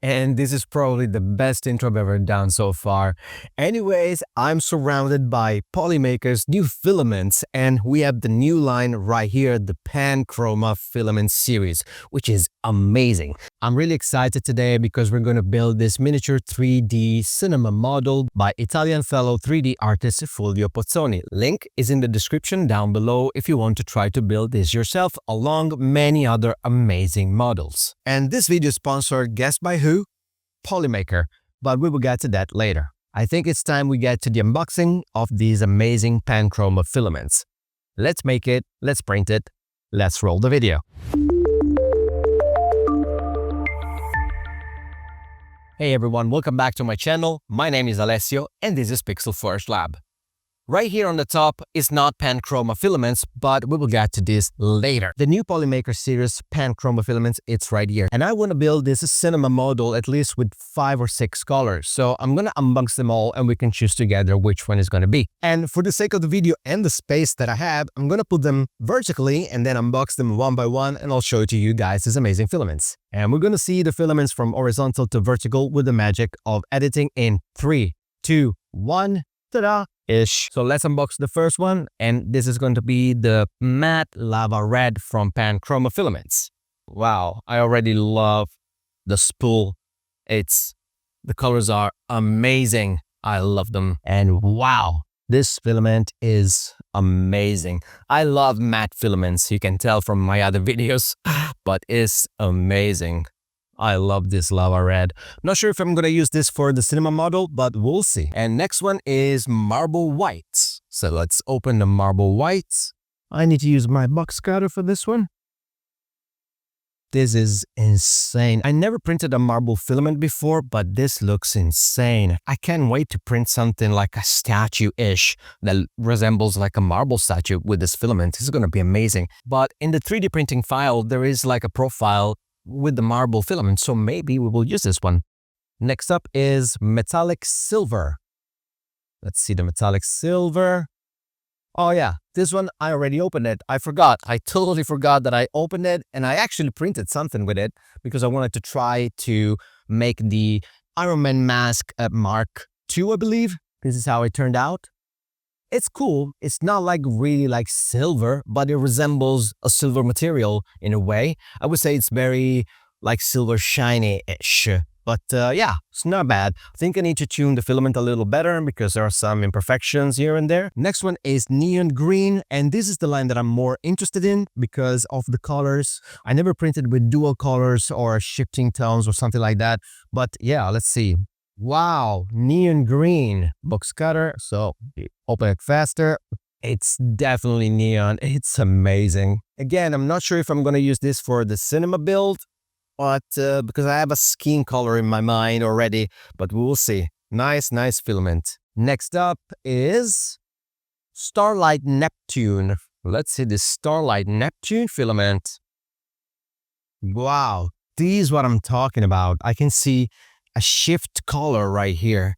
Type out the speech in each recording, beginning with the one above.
And this is probably the best intro I've ever done so far. Anyways, I'm surrounded by Polymaker's new filaments, and we have the new line right here, the Pan Chroma Filament series, which is amazing. I'm really excited today because we're going to build this miniature 3D cinema model by Italian fellow 3D artist Fulvio Pozzoni. Link is in the description down below if you want to try to build this yourself, along many other amazing models. And this video is sponsored, guess by who? Polymaker, but we will get to that later. I think it's time we get to the unboxing of these amazing Pan Chroma filaments. Let's make it, let's print it, let's roll the video. Hey everyone, welcome back to my channel. My name is Alessio and this is Pixel Forge Lab. Right here on the top is not Pan Chroma filaments, but we will get to this later. The new Polymaker series Pan Chroma filaments, it's right here. And I want to build this cinema model at least with 5 or 6 colors. So I'm going to unbox them all and we can choose together which one is going to be. And for the sake of the video and the space that I have, I'm going to put them vertically and then unbox them one by one, and I'll show it to you guys these amazing filaments. And we're going to see the filaments from horizontal to vertical with the magic of editing in 3, 2, 1, ta-da! Ish. So let's unbox the first one, and this is going to be the matte lava red from Pan Chroma filaments. Wow, I already love the spool. The colors are amazing. I love them. And wow, this filament is amazing. I love matte filaments, you can tell from my other videos, but it's amazing. I love this lava red. Not sure if I'm going to use this for the cinema model, but we'll see. And next one is marble whites. So let's open the marble whites. I need to use my box cutter for this one. This is insane. I never printed a marble filament before, but this looks insane. I can't wait to print something like a statue-ish that resembles like a marble statue with this filament. This is going to be amazing. But in the 3D printing file, there is like a profile with the marble filament, so maybe we will use this one. Next up is metallic silver. Let's see the metallic silver. Oh yeah, this one I already opened it. I totally forgot that I opened it, and I actually printed something with it because I wanted to try to make the Iron Man mask at Mark II, I believe. This is how it turned out. It's cool. It's not like really like silver, but it resembles a silver material in a way. I would say it's very like silver shiny-ish. But yeah, it's not bad. I think I need to tune the filament a little better because there are some imperfections here and there. Next one is neon green, and this is the line that I'm more interested in because of the colors. I never printed with dual colors or shifting tones or something like that. But yeah, let's see. Wow, neon green box cutter. So open it faster. It's definitely neon. It's amazing. Again, I'm not sure if I'm going to use this for the cinema build, but because I have a skin color in my mind already, but we will see. Nice filament. Next up is Starlight Neptune. Let's see this Starlight Neptune filament. Wow, this is what I'm talking about. I can see a shift color right here.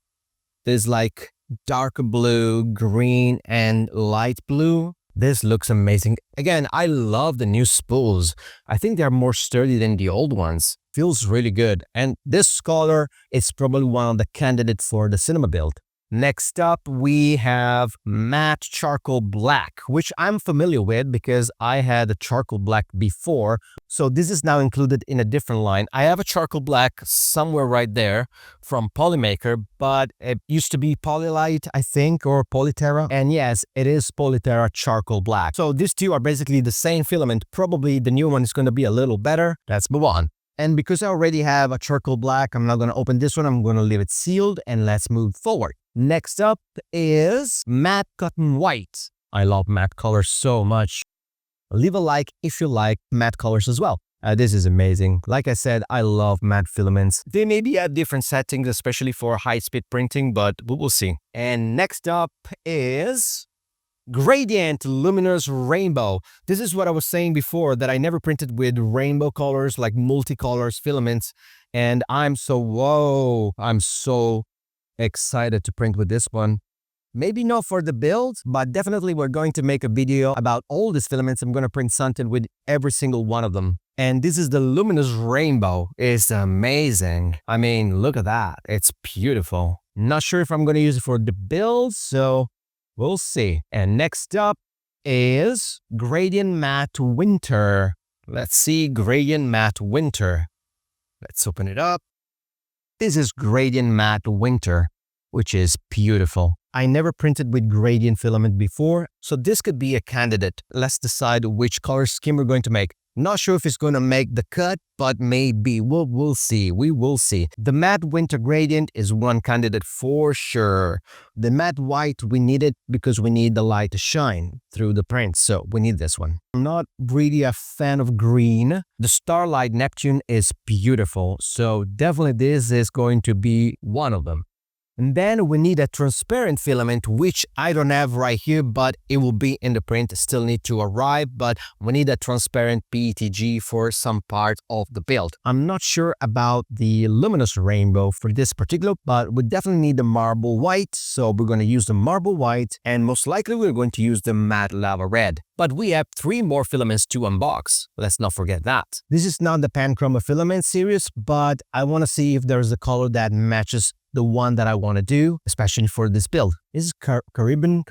There's like dark blue, green, and light blue. This looks amazing. Again, I love the new spools. I think they're more sturdy than the old ones. Feels really good. And this color is probably one of the candidates for the cinema build. Next up, we have matte charcoal black, which I'm familiar with because I had a charcoal black before. So this is now included in a different line. I have a charcoal black somewhere right there from Polymaker, but it used to be Polylite, I think, or Polyterra. And yes, it is Polyterra charcoal black. So these two are basically the same filament. Probably the new one is going to be a little better. Let's move on. And because I already have a charcoal black, I'm not going to open this one. I'm going to leave it sealed, and let's move forward. Next up is matte cotton white. I love matte colors so much. Leave a like if you like matte colors as well. This is amazing. Like I said, I love matte filaments. They maybe have different settings, especially for high-speed printing, but we will see. And next up is Gradient Luminous Rainbow. This is what I was saying before, that I never printed with rainbow colors, like multicolors filaments. And I'm so excited to print with this one. Maybe not for the build, but definitely we're going to make a video about all these filaments. I'm going to print something with every single one of them. And this is the luminous rainbow. It's amazing. I mean, look at that. It's beautiful. Not sure if I'm going to use it for the build, so we'll see. And next up is Gradient Matte Winter. Let's see, Gradient Matte Winter. Let's open it up. This is Gradient Matte Winter, which is beautiful. I never printed with gradient filament before, so this could be a candidate. Let's decide which color scheme we're going to make. Not sure if it's going to make the cut, but maybe. We'll see. We will see. The matte winter gradient is one candidate for sure. The matte white, we need it because we need the light to shine through the print, so we need this one. I'm not really a fan of green. The Starlight Neptune is beautiful, so definitely this is going to be one of them. And then we need a transparent filament, which I don't have right here, but it will be in the print. Still need to arrive, but we need a transparent PETG for some part of the build. I'm not sure about the luminous rainbow for this particular, but we definitely need the marble white. So we're going to use the marble white, and most likely we're going to use the matte lava red. But we have 3 more filaments to unbox. Let's not forget that. This is not the Panchroma filament series, but I want to see if there's a color that matches the one that I want to do, especially for this build. This is Caribbean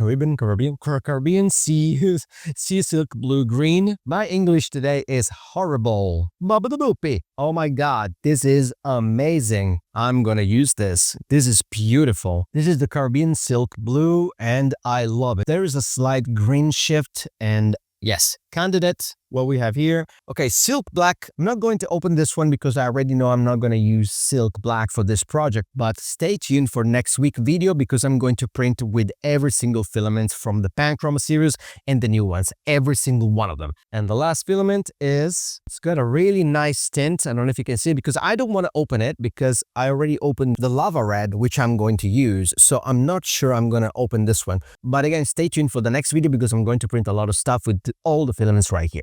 Sea Silk Blue Green. My English today is horrible. Oh my god, this is amazing. I'm gonna use this. This is beautiful. This is the Caribbean Silk Blue and I love it. There is a slight green shift and yes, candidate, what we have here. Okay, Silk Black. I'm not going to open this one because I already know I'm not going to use Silk Black for this project, but stay tuned for next week video because I'm going to print with every single filament from the Panchroma series and the new ones, every single one of them. And the last filament is, it's got a really nice tint. I don't know if you can see it because I don't want to open it because I already opened the lava red, which I'm going to use. So I'm not sure I'm going to open this one. But again, stay tuned for the next video because I'm going to print a lot of stuff with all the filaments right here.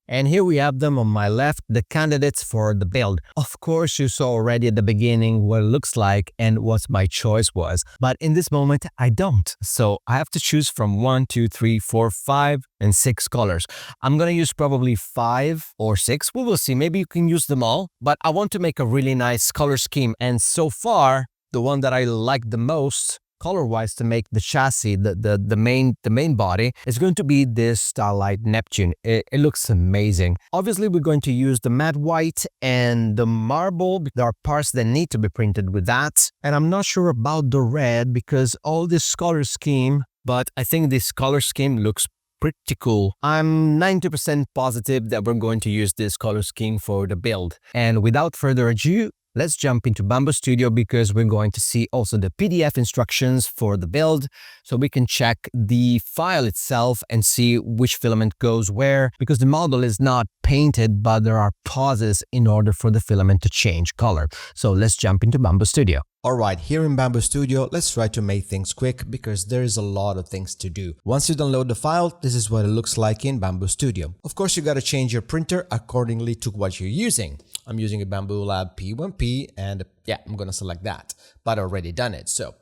And here we have them on my left, the candidates for the build. Of course, you saw already at the beginning what it looks like and what my choice was. But in this moment, I don't. So I have to choose from 1, 2, 3, 4, 5, and 6 colors. I'm going to use probably 5 or 6. We will see. Maybe you can use them all. But I want to make a really nice color scheme. And so far, the one that I like the most color-wise to make the chassis, the main body, is going to be this Starlight Neptune. It looks amazing. Obviously, we're going to use the matte white and the marble. There are parts that need to be printed with that. And I'm not sure about the red because all this color scheme, but I think this color scheme looks pretty cool. I'm 90% positive that we're going to use this color scheme for the build. And without further ado, let's jump into BAMBU Studio because we're going to see also the PDF instructions for the build so we can check the file itself and see which filament goes where because the model is not painted but there are pauses in order for the filament to change color. So let's jump into BAMBU Studio. Alright, here in BAMBU Studio, let's try to make things quick because there is a lot of things to do. Once you download the file, this is what it looks like in BAMBU Studio. Of course, you gotta change your printer accordingly to what you're using. I'm using a Bambu Lab P1P and yeah, I'm gonna select that, but I already done it. So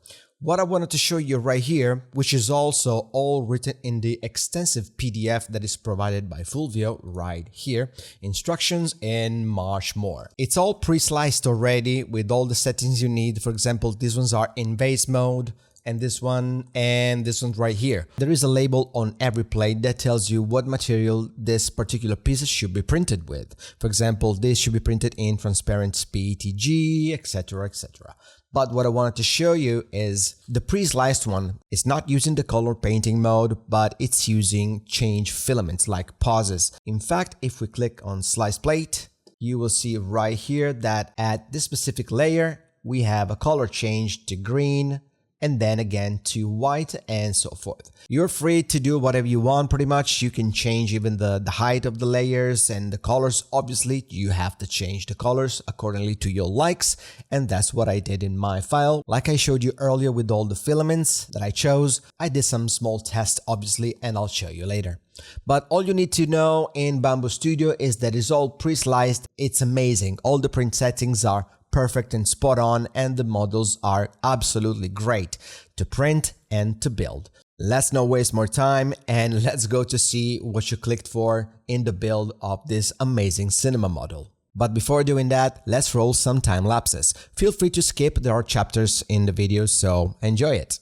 what I wanted to show you right here, which is also all written in the extensive PDF that is provided by Fulvio right here, instructions and much more. It's all pre-sliced already with all the settings you need. For example, these ones are in vase mode, and this one right here. There is a label on every plate that tells you what material this particular piece should be printed with. For example, this should be printed in transparent PETG, etc, etc. But what I wanted to show you is the pre-sliced one is not using the color painting mode, but it's using change filaments like pauses. In fact, if we click on slice plate, you will see right here that at this specific layer, we have a color change to green, and then again to white and so forth. You're free to do whatever you want pretty much. You can change even the height of the layers and the colors. Obviously, you have to change the colors accordingly to your likes, and that's what I did in my file. Like I showed you earlier with all the filaments that I chose, I did some small tests obviously, and I'll show you later. But all you need to know in BAMBU Studio is that it's all pre-sliced. It's amazing. All the print settings are perfect and spot on, and the models are absolutely great to print and to build. Let's not waste more time and let's go to see what you clicked for in the build of this amazing cinema model. But before doing that, let's roll some time lapses. Feel free to skip, there are chapters in the video, so enjoy it.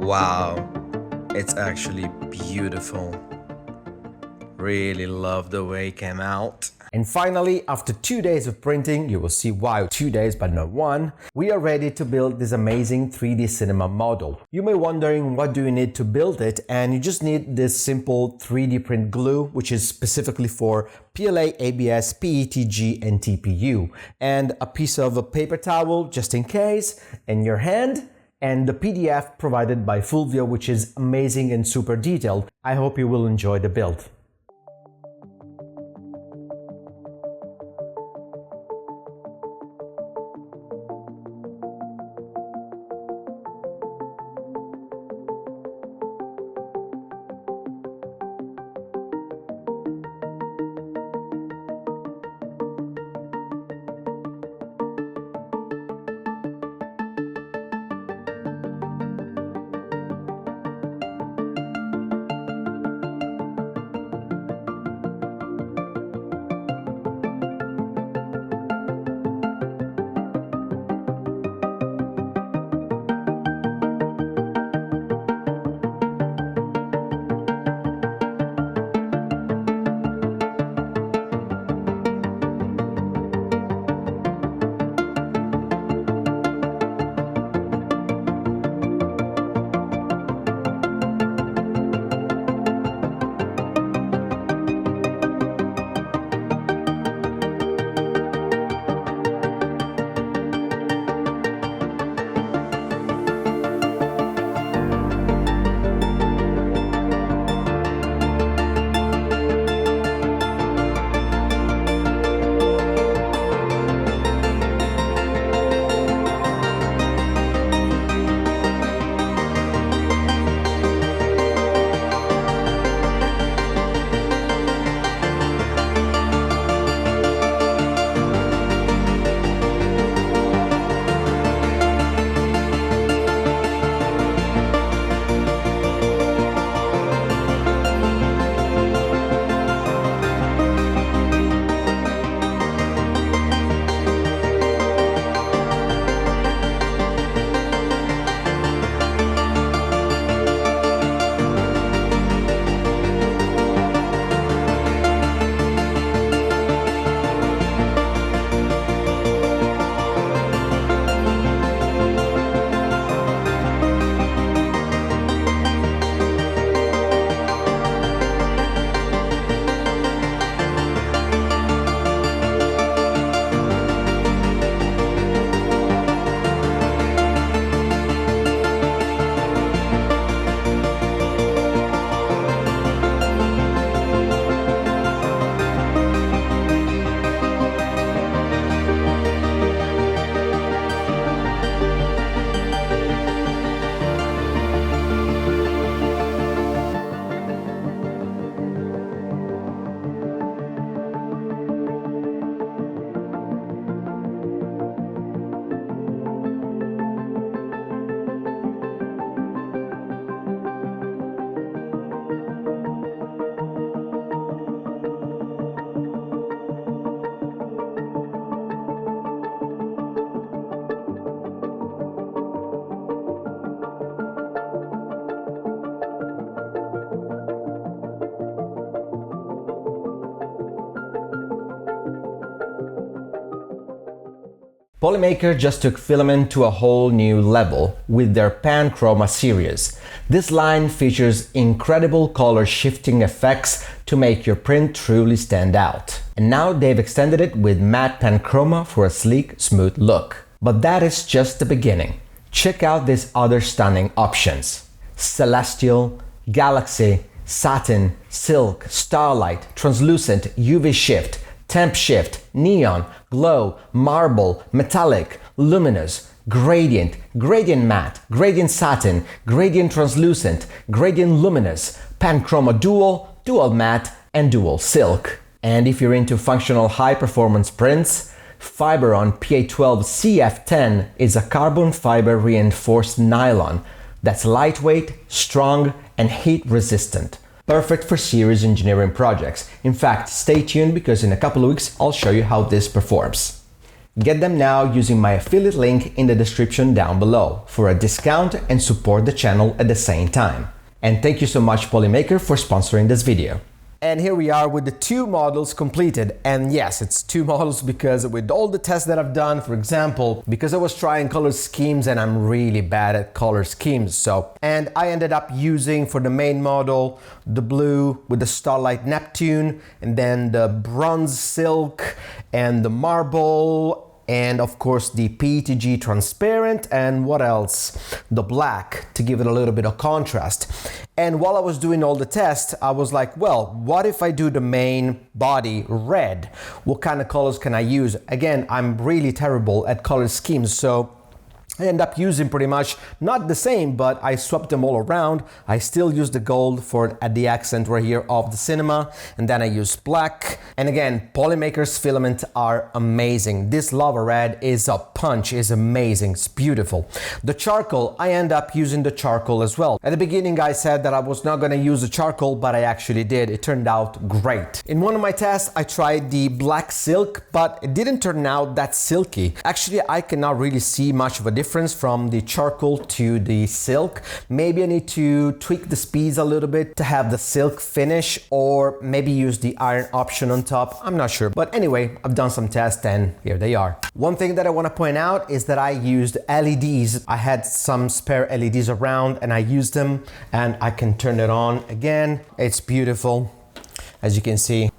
Wow, it's actually beautiful. Really love the way it came out. And finally, after 2 days of printing, you will see why 2 days but not one, we are ready to build this amazing 3D cinema model. You may be wondering what do you need to build it, and you just need this simple 3D print glue, which is specifically for PLA, ABS, PETG, and TPU, and a piece of a paper towel just in case, in your hand, and the PDF provided by Fulvio, which is amazing and super detailed. I hope you will enjoy the build. Polymaker just took filament to a whole new level with their Pan Chroma series. This line features incredible color shifting effects to make your print truly stand out. And now they've extended it with matte Pan Chroma for a sleek, smooth look. But that is just the beginning. Check out these other stunning options: Celestial, Galaxy, Satin, Silk, Starlight, Translucent, UV Shift, Temp Shift, Neon, Glow, Marble, Metallic, Luminous, Gradient, Gradient Matte, Gradient Satin, Gradient Translucent, Gradient Luminous, Pan Chroma Dual, Dual Matte, and Dual Silk. And if you're into functional high-performance prints, Fiberon PA12 CF10 is a carbon fiber reinforced nylon that's lightweight, strong, and heat-resistant. Perfect for serious engineering projects. In fact, stay tuned because in a couple of weeks I'll show you how this performs. Get them now using my affiliate link in the description down below for a discount and support the channel at the same time. And thank you so much Polymaker for sponsoring this video. And here we are with the 2 models completed. And yes, it's 2 models because with all the tests that I've done, for example, because I was trying color schemes and I'm really bad at color schemes. And I ended up using for the main model, the blue with the Starlight Neptune, and then the bronze silk and the marble, and of course the PETG transparent, and what else? The black to give it a little bit of contrast. And while I was doing all the tests, I was like, well, what if I do the main body red? What kind of colors can I use? Again, I'm really terrible at color schemes, so I end up using pretty much not the same, but I swapped them all around. I still use the gold for at the accent right here of the cinema, and then I use black. And again, Polymaker's filaments are amazing. This lava red is a punch, is amazing, it's beautiful. The charcoal, I end up using the charcoal as well. At the beginning I said that I was not going to use the charcoal, but I actually did. It turned out great. In one of my tests I tried the black silk, but it didn't turn out that silky. Actually, I cannot really see much of a difference from the charcoal to the silk. Maybe I need to tweak the speeds a little bit to have the silk finish, or maybe use the iron option on top. I'm not sure, but anyway, I've done some tests and here they are. One thing that I want to point out is that I used LEDs. I had some spare LEDs around and I used them, and I can turn it on again. It's beautiful, as you can see.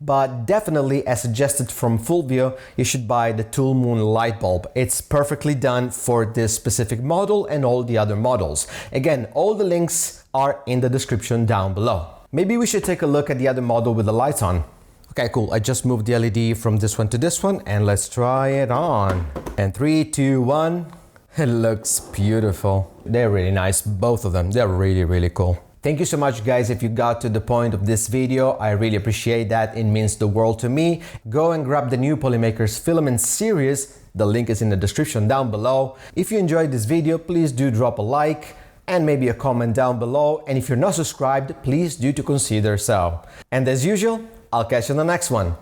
But definitely, as suggested from Fulvio, you should buy the Tool Moon light bulb. It's perfectly done for this specific model and all the other models. Again, all the links are in the description down below. Maybe we should take a look at the other model with the lights on. Okay, cool. I just moved the LED from this one to this one, and let's try it on. And 3, 2, 1. It looks beautiful. They're really nice, both of them. They're really, really cool. Thank you so much guys if you got to the point of this video. I really appreciate that. It means the world to me. Go and grab the new Polymaker's filament series. The link is in the description down below. If you enjoyed this video, please do drop a like and maybe a comment down below. And if you're not subscribed, please do to consider so. And as usual, I'll catch you in the next one.